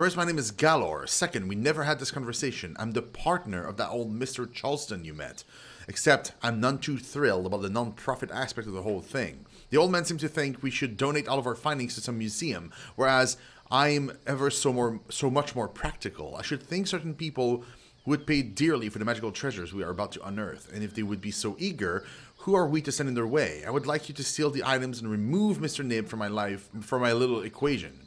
First, my name is Galor. Second, we never had this conversation. I'm the partner of that old Mr. Charleston you met. Except, I'm none too thrilled about the non-profit aspect of the whole thing. The old man seemed to think we should donate all of our findings to some museum, whereas I'm ever so much more practical. I should think certain people would pay dearly for the magical treasures we are about to unearth, and if they would be so eager, who are we to stand in their way? I would like you to steal the items and remove Mr. Nib from my little equation.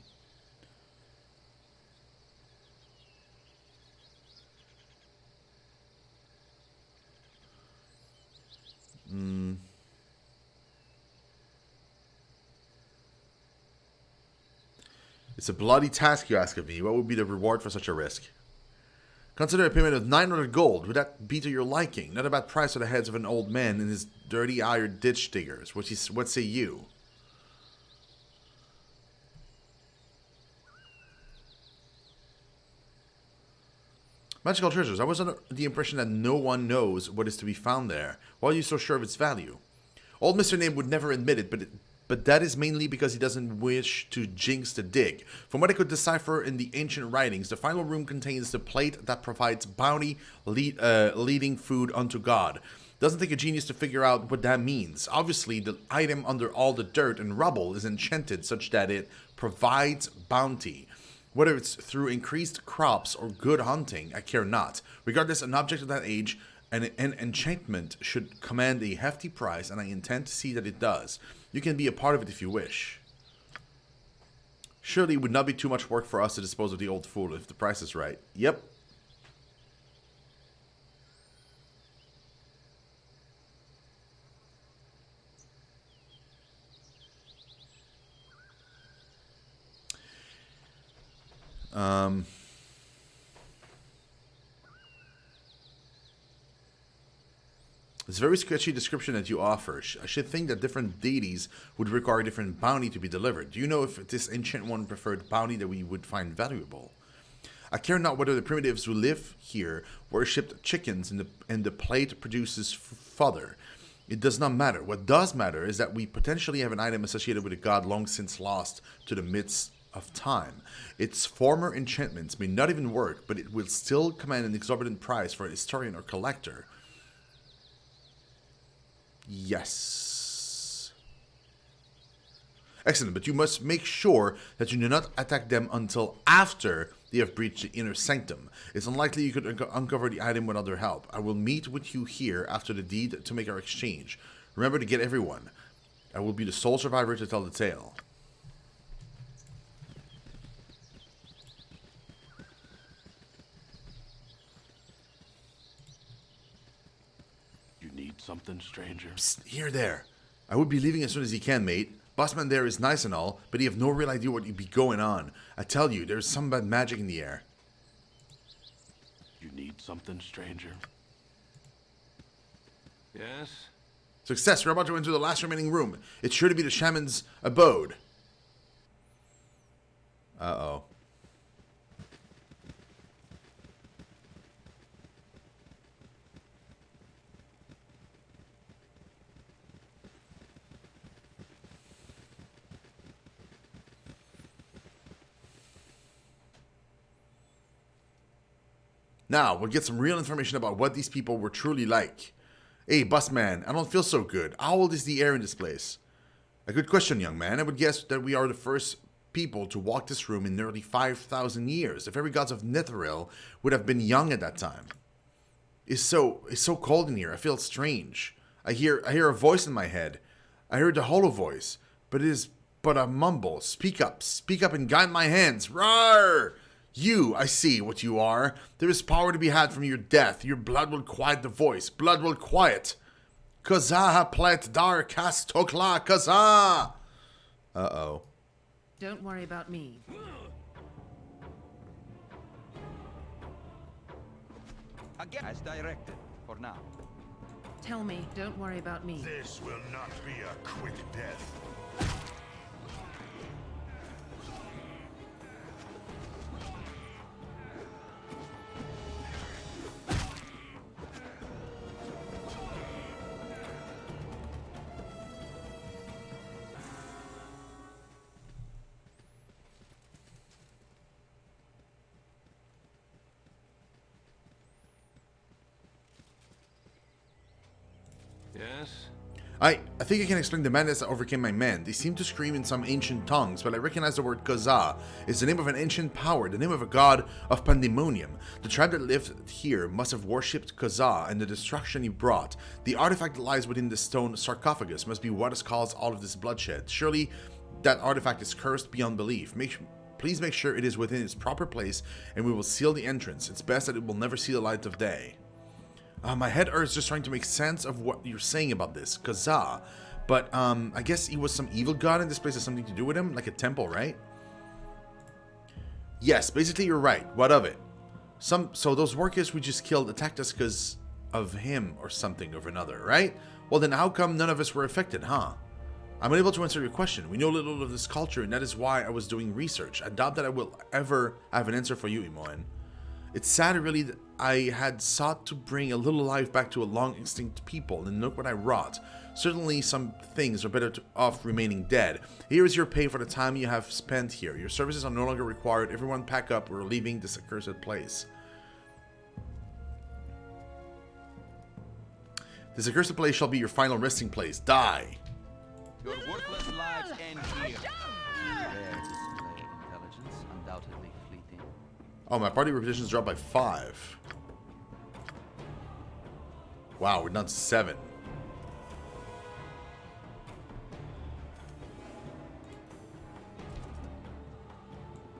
It's a bloody task you ask of me. What would be the reward for such a risk? Consider a payment of 900 gold. Would that be to your liking? Not a bad price for the heads of an old man and his dirty iron ditch diggers. What say you? Magical treasures. I was under the impression that no one knows what is to be found there. Why are you so sure of its value? Old Mr. Name would never admit it, but that is mainly because he doesn't wish to jinx the dig. From what I could decipher in the ancient writings, the final room contains the plate that provides bounty leading food unto God. Doesn't take a genius to figure out what that means. Obviously, the item under all the dirt and rubble is enchanted such that it provides bounty. Whether it's through increased crops or good hunting, I care not. Regardless, an object of that age, an enchantment should command a hefty price, and I intend to see that it does. You can be a part of it if you wish. Surely it would not be too much work for us to dispose of the old fool if the price is right. Yep. It's a very sketchy description that you offer. I should think that different deities would require different bounty to be delivered. Do you know if this ancient one preferred bounty that we would find valuable? I care not whether the primitives who live here worshipped chickens and the plate produces fodder. It does not matter. What does matter is that we potentially have an item associated with a god long since lost to the midst of time. Its former enchantments may not even work, but it will still command an exorbitant price for a historian or collector. Yes. Excellent, but you must make sure that you do not attack them until after they have breached the inner sanctum. It's unlikely you could uncover the item without their help. I will meet with you here after the deed to make our exchange. Remember to get everyone. I will be the sole survivor to tell the tale. Need something, stranger? Psst, here there. I would be leaving as soon as he can, mate. Bossman there is nice and all, but he have no real idea what be going on. I tell you, there's some bad magic in the air. You need something, stranger? Yes? Success, we're about to enter the last remaining room. It's sure to be the shaman's abode. Uh-oh. Now, we'll get some real information about what these people were truly like. Hey, Busman, I don't feel so good. How old is the air in this place? A good question, young man. I would guess that we are the first people to walk this room in nearly 5,000 years. The very gods of Netheril would have been young at that time. It's so cold in here. I feel strange. I hear a voice in my head. I heard the hollow voice, but it is but a mumble. Speak up and guide my hands. Rawr! You, I see what you are. There is power to be had from your death. Your blood will quiet the voice. Blood will quiet. Kazaha plet dar kas tokla kaza. Uh-oh. Don't worry about me. Again, as directed, for now. Tell me, don't worry about me. This will not be a quick death. Yes? I think I can explain the madness that overcame my men. They seem to scream in some ancient tongues, but I recognize the word Kaza. It's the name of an ancient power, the name of a god of pandemonium. The tribe that lived here must have worshipped Kaza and the destruction he brought. The artifact that lies within the stone sarcophagus must be what has caused all of this bloodshed. Surely that artifact is cursed beyond belief. Please make sure it is within its proper place, and we will seal the entrance. It's best that it will never see the light of day. My head hurts just trying to make sense of what you're saying about this. Kaza. But, I guess he was some evil god and this place has something to do with him? Like a temple, right? Yes, basically you're right. What of it? So those workers we just killed attacked us because of him or something or another, right? Well then how come none of us were affected, huh? I'm unable to answer your question. We know little of this culture and that is why I was doing research. I doubt that I will ever have an answer for you, Imoen. It's sad really that I had sought to bring a little life back to a long extinct people, and look what I wrought. Certainly some things are better off remaining dead. Here is your pay for the time you have spent here. Your services are no longer required. Everyone pack up. We're leaving this accursed place. This accursed place shall be your final resting place. Die. Your worthless lives end here. Their display of intelligence, undoubtedly fleeting. Oh, my party repetitions dropped by 5. Wow, we're down to 7.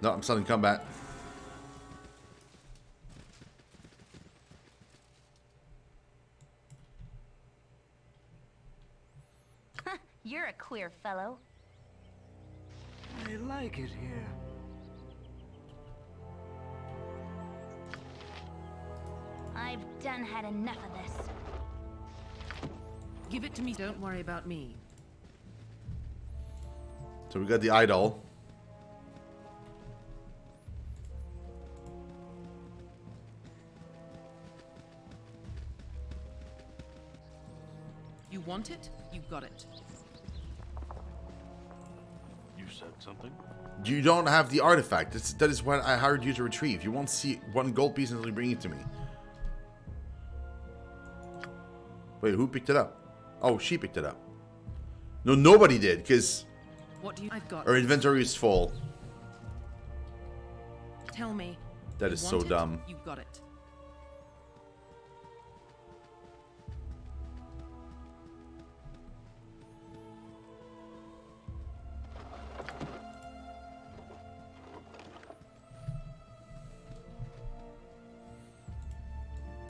No, I'm starting combat. You're a queer fellow. I like it here. I've done had enough of this. Give it to me. Don't worry about me. So we got the idol. You want it? You got it. You said something? You don't have the artifact. That is what I hired you to retrieve. You won't see 1 gold piece until you bring it to me. Wait, who picked it up? Oh, she picked it up. No, nobody did, because What do you? I've got. our inventory is full. Tell me. That You is so want it? dumb. You got it.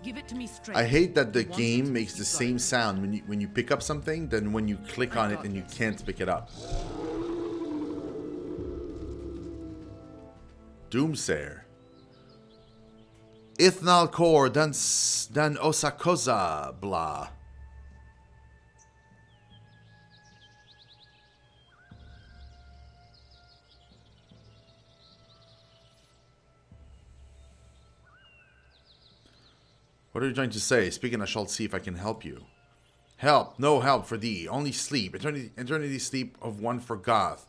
Give it to me straight. I hate that the You want game it? makes You the got same it. sound when you pick up something than when you click on it got and you this. can't pick it up. Doomsayer. Ithnal core dan osakoza blah. What are you trying to say? Speaking, I shall see if I can help you. Help, no help for thee. Only sleep. Eternity sleep of one forgoth.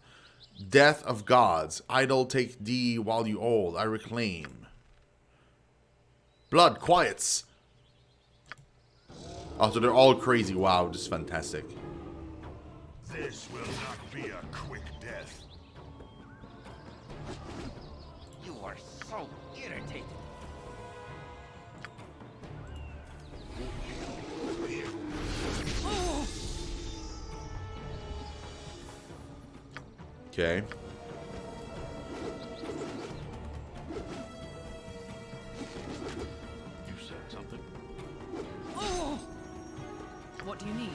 Death of gods. Idol take thee while you old. I reclaim. Blood quiets. Oh, so they're all crazy. Wow, this is fantastic. This will not be a quick death. You are so irritating. Okay. You said something? What do you need?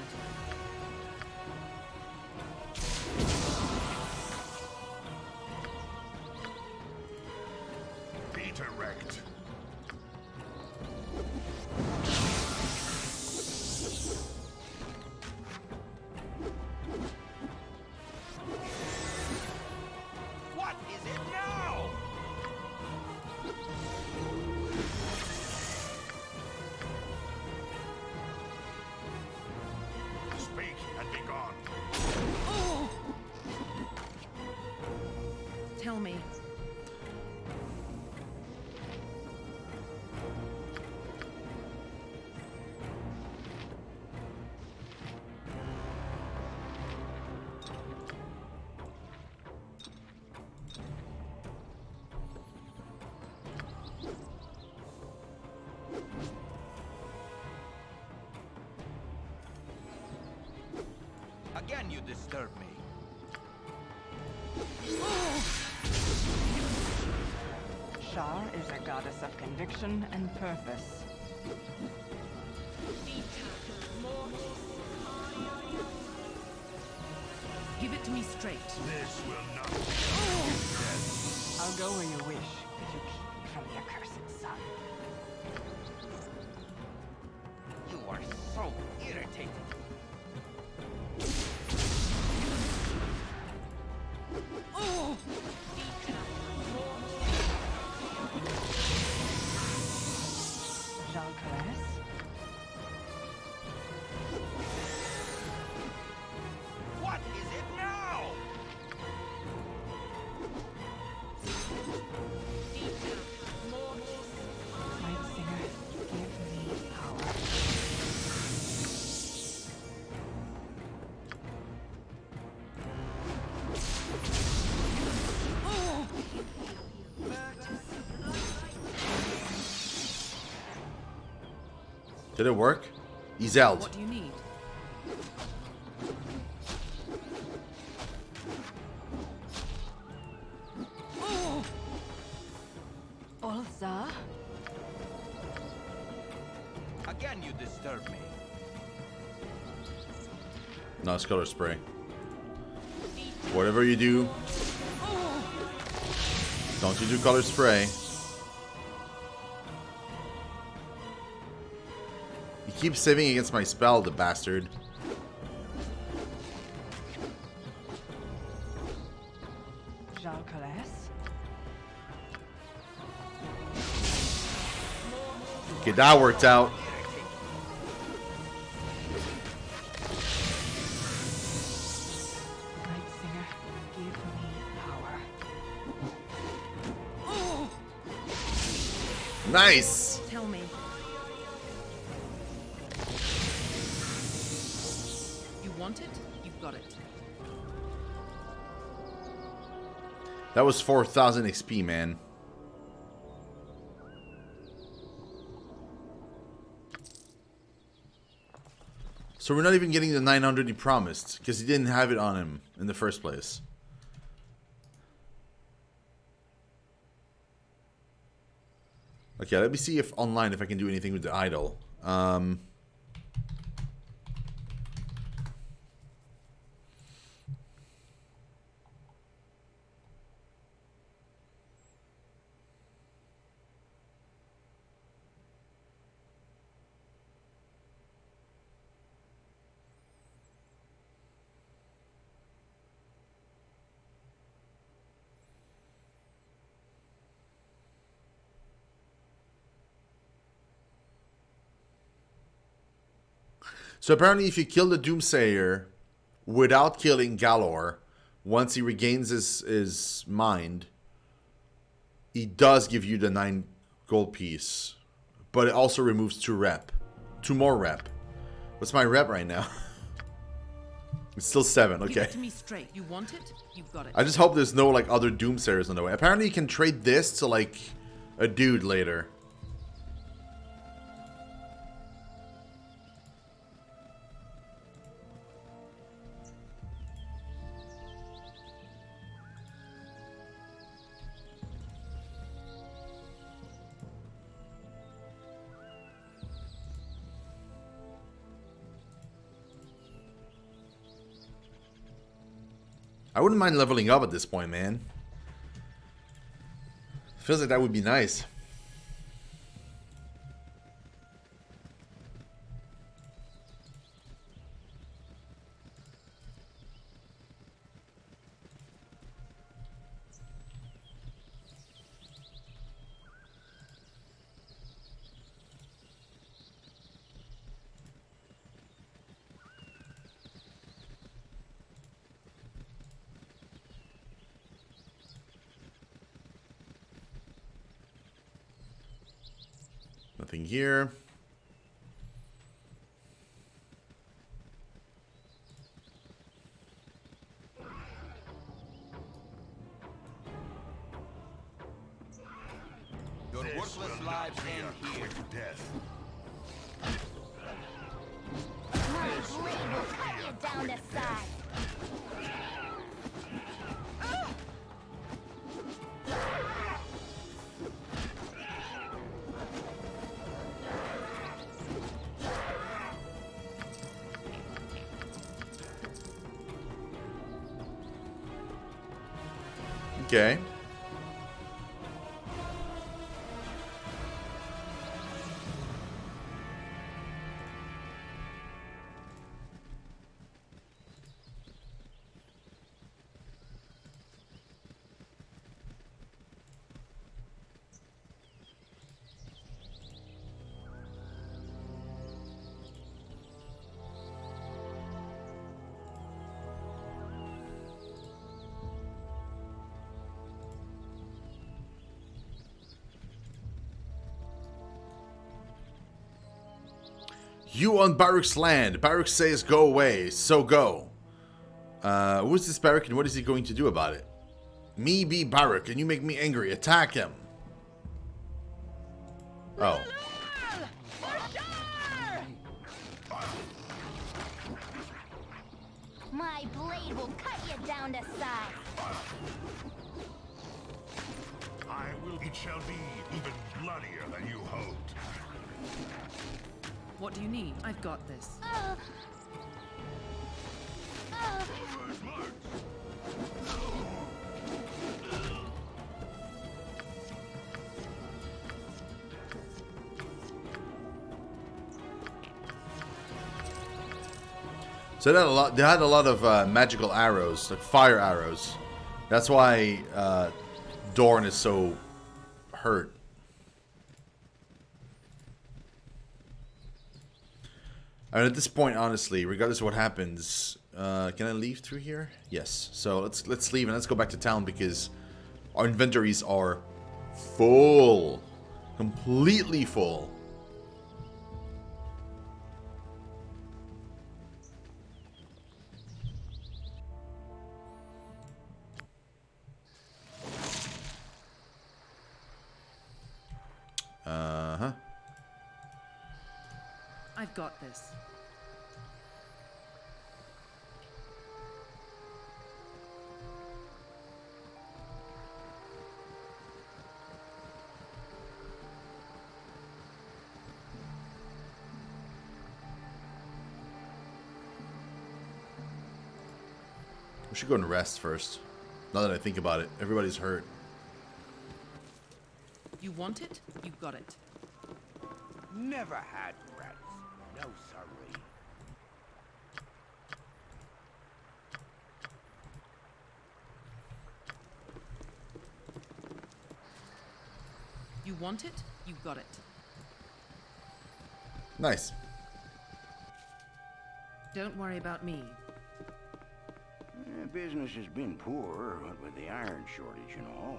Beat erect. What is it now? Speak and be gone. Tell me. Again, you disturb me. Shar is a goddess of conviction and purpose. Give it to me straight. This will not I'll go where you wish, if you keep me from the accursed sun. You are so irritating. Jean Caresse? What is it now? Night Singer, give me power. Did it work? He's out. What do you need? Olza? Again, you disturb me. No, it's color spray. Whatever you do, don't you do color spray. He keeps saving against my spell, the bastard. Jean Caresse? Okay, that worked out. Night Singer, give me power. Nice. Tell me. You want it? You've got it. That was 4,000 XP, man. So we're not even getting the 900 he promised, because he didn't have it on him in the first place. Okay, let me see if online if I can do anything with the idol. So apparently if you kill the Doomsayer without killing Galor, once he regains his mind, he does give you the 9 gold piece. But it also removes 2 rep. 2 more rep. What's my rep right now? It's still 7, Give okay. it to me straight. You want it? You've got it. I just hope there's no like other Doomsayers on the way. Apparently you can trade this to like a dude later. I wouldn't mind leveling up at this point, man. Feels like that would be nice. Nothing here. Your This worthless will lives not be end a here. quick death. My blade will cut you down to size. Okay. You on Baruch's land. Baruch says go away, so go. Who is this Baruch and what is he going to do about it? Me be Baruch and you make me angry. Attack him. Oh. My blade will cut you down to size. It shall be even bloodier than you hoped. What do you need? I've got this. So they had a lot of magical arrows, like fire arrows. That's why Dorn is so hurt. I mean, at this point, honestly, regardless of what happens, can I leave through here? Yes. So let's leave and let's go back to town because our inventories are full, completely full. I've got this. We should go and rest first. Now that I think about it, everybody's hurt. You want it? You've got it. Never had rats. No, sorry. You want it? You've got it. Nice. Don't worry about me. Business has been poor, what with the iron shortage and all.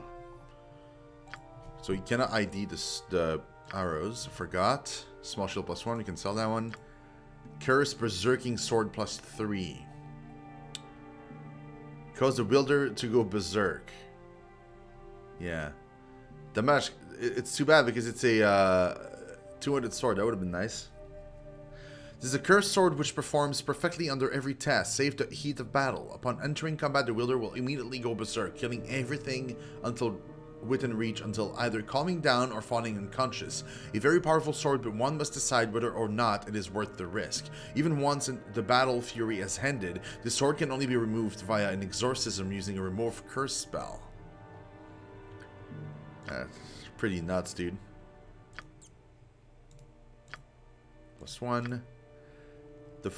So you cannot ID the arrows. Forgot. Small shield +1. We can sell that one. Curse Berserking Sword +3. Cause the wielder to go berserk. Yeah. The match. It's too bad because it's a 200 sword. That would have been nice. This is a cursed sword which performs perfectly under every test, save the heat of battle. Upon entering combat, the wielder will immediately go berserk, killing everything until within reach until either calming down or falling unconscious. A very powerful sword, but one must decide whether or not it is worth the risk. Even once the battle fury has ended, the sword can only be removed via an exorcism using a remove curse spell. That's pretty nuts, dude. +1. The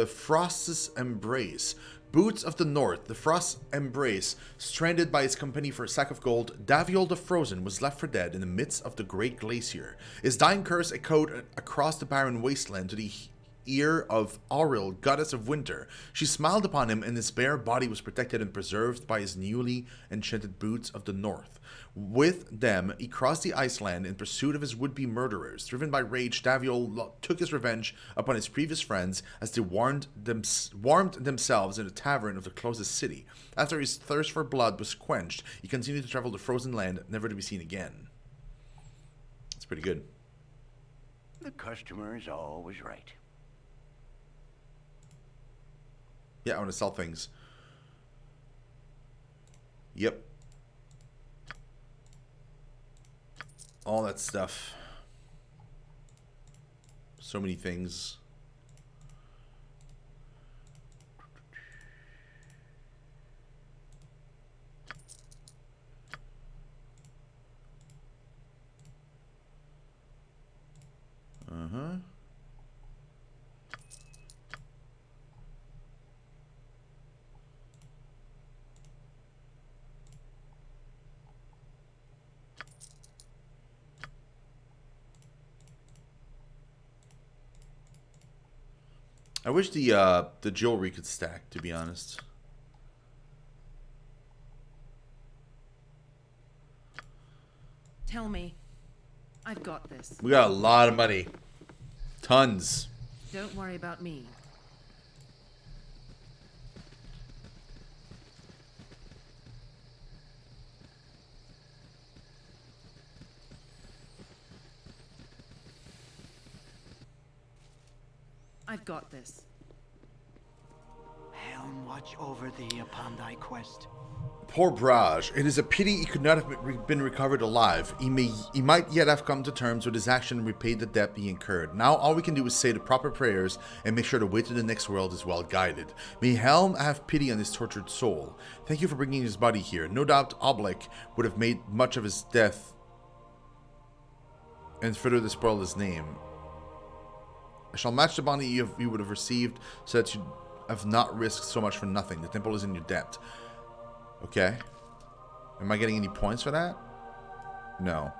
Frost's Embrace. Boots of the North, the Frost's Embrace, stranded by his company for a sack of gold, Daviol the Frozen was left for dead in the midst of the Great Glacier. His dying curse echoed across the barren wasteland to the ear of Auril, goddess of winter. She smiled upon him, and his bare body was protected and preserved by his newly enchanted Boots of the North. With them, he crossed the Iceland in pursuit of his would-be murderers. Driven by rage, Daviol took his revenge upon his previous friends as they warmed themselves in a tavern of the closest city. After his thirst for blood was quenched, he continued to travel the frozen land, never to be seen again. That's pretty good. The customer is always right. Yeah, I want to sell things. Yep. All that stuff. So many things. huh. I wish the jewelry could stack, to be honest. Tell me. I've got this. We got a lot of money. Tons. Don't worry about me. I've got this. Helm, watch over thee upon thy quest. Poor Braj. It is a pity he could not have been recovered alive. He might yet have come to terms with his action and repaid the debt he incurred. Now all we can do is say the proper prayers and make sure the way to the next world is well guided. May Helm have pity on his tortured soul. Thank you for bringing his body here. No doubt Oblek would have made much of his death and further to spoil his name. I shall match the bounty you would have received so that you have not risked so much for nothing. The temple is in your debt. Okay. Am I getting any points for that? No.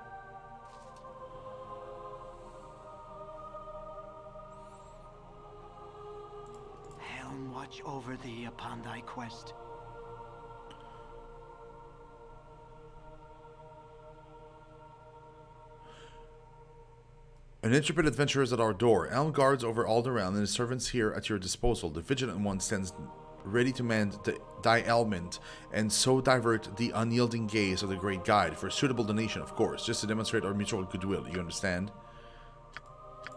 Helm, watch over thee upon thy quest. An intrepid adventurer is at our door. Elm guards over all the realm, and his servants here at your disposal. The vigilant one stands ready to mend thy ailment, and so divert the unyielding gaze of the great guide, for a suitable donation, of course, just to demonstrate our mutual goodwill. You understand?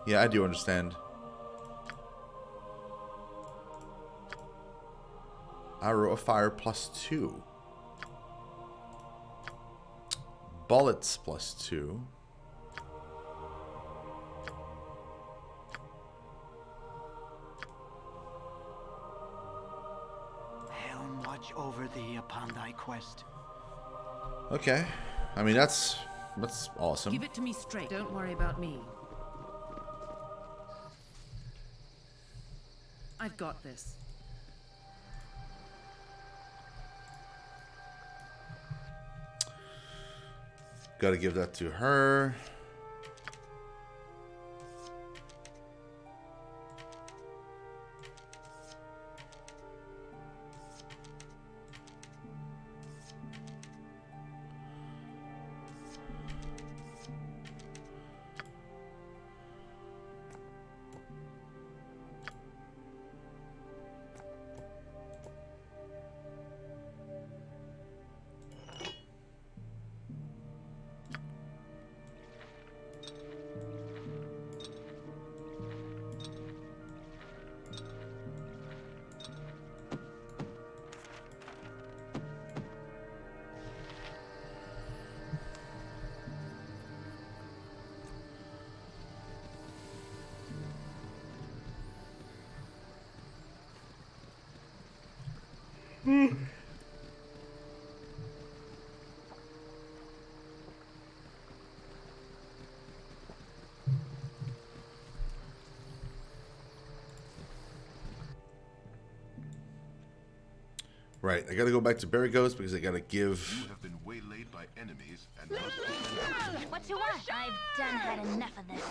Yeah, I do understand. Arrow of fire +2. Bullets +2. Watch over thee upon thy quest. Okay. I mean, that's awesome. Give it to me straight. Don't worry about me. I've got this. Gotta give that to her. Right, I gotta go back to Barry Ghost because I gotta give. You have been waylaid by enemies and must be. What you want? I've done had enough of this.